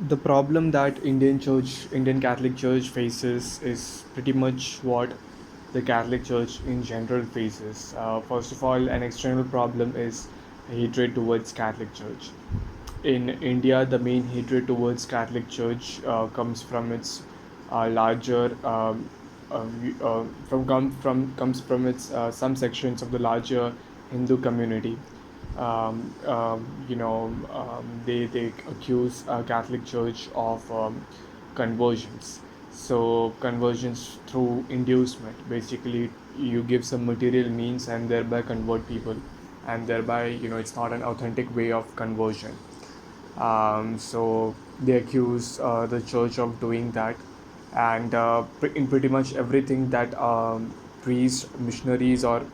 The problem that Indian Catholic Church faces is pretty much what the Catholic Church in general faces. First of all, an external problem is hatred towards Catholic Church. In India, the main hatred towards Catholic Church comes from its larger comes from its some sections of the larger Hindu community. They accuse Catholic Church of conversions. So conversions through inducement. Basically, you give some material means and thereby convert people, and thereby it's not an authentic way of conversion. So they accuse the church of doing that, and in pretty much everything that priests, missionaries, or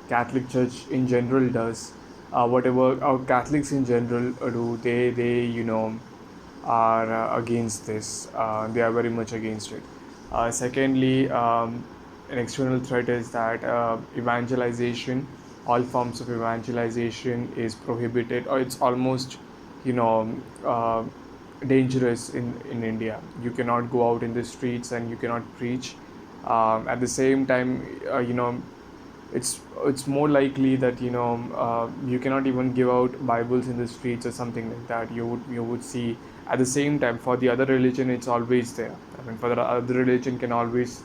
Catholic Church in general does, whatever Catholics in general do, they are against this. They are very much against it. Secondly, an external threat is that evangelization, all forms of evangelization is prohibited, or it's almost you know uh, dangerous in India. You cannot go out in the streets and you cannot preach. At the same time, it's more likely that you cannot even give out Bibles in the streets or something like that. You would see at the same time for the other religion it's always there. I mean, for the other religion can always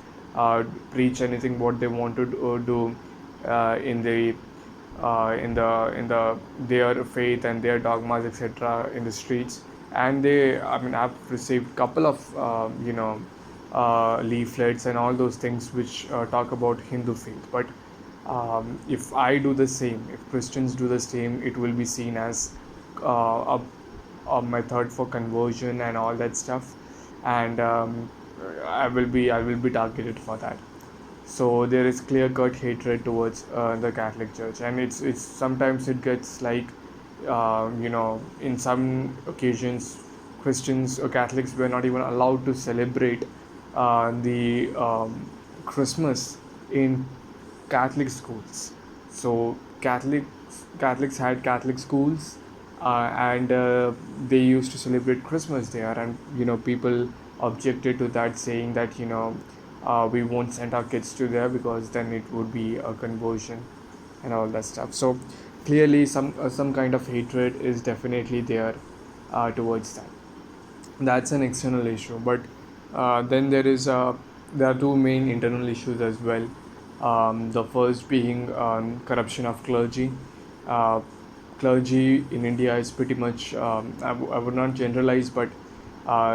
preach anything what they want to do in the their faith and their dogmas, etc., in the streets. And I've received couple of leaflets and all those things which talk about Hindu faith. But if I do the same, if Christians do the same, it will be seen as a method for conversion and all that stuff, and I will be targeted for that. So there is clear cut hatred towards the Catholic Church, and it's sometimes it gets like in some occasions Christians or Catholics were not even allowed to celebrate the Christmas in Catholic schools. So Catholics had Catholic schools, and they used to celebrate Christmas there, and people objected to that, saying that we won't send our kids to there because then it would be a conversion and all that stuff. So clearly, some kind of hatred is definitely there towards that. That's an external issue, but then there are two main internal issues as well. The first being corruption of clergy. uh, Clergy in India is pretty much, I would not generalize, but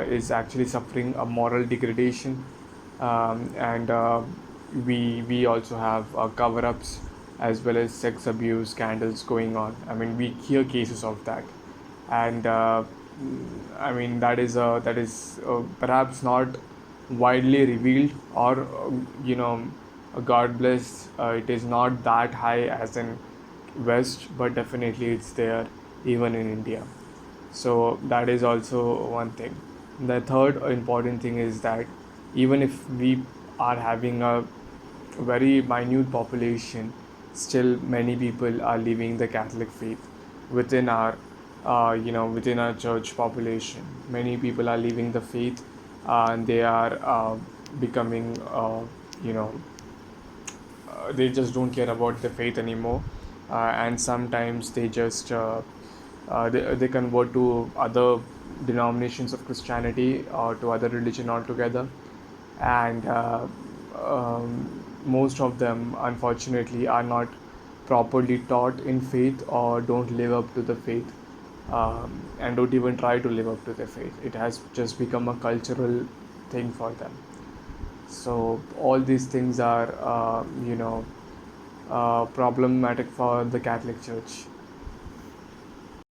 is actually suffering a moral degradation. And we also have cover-ups as well as sex abuse scandals going on. I mean, we hear cases of that, and that is perhaps not widely revealed, or God bless, it is not that high as in West, but definitely it's there even in India. So that is also one thing. The third important thing is that even if we are having a very minute population, still many people are leaving the Catholic faith within our within our church population. Many people are leaving the faith, and they are becoming you know they just don't care about the faith anymore, and sometimes they convert to other denominations of Christianity or to other religion altogether. And most of them unfortunately are not properly taught in faith, or don't live up to the faith, and don't even try to live up to the faith. It has just become a cultural thing for them. So all these things are problematic for the Catholic Church.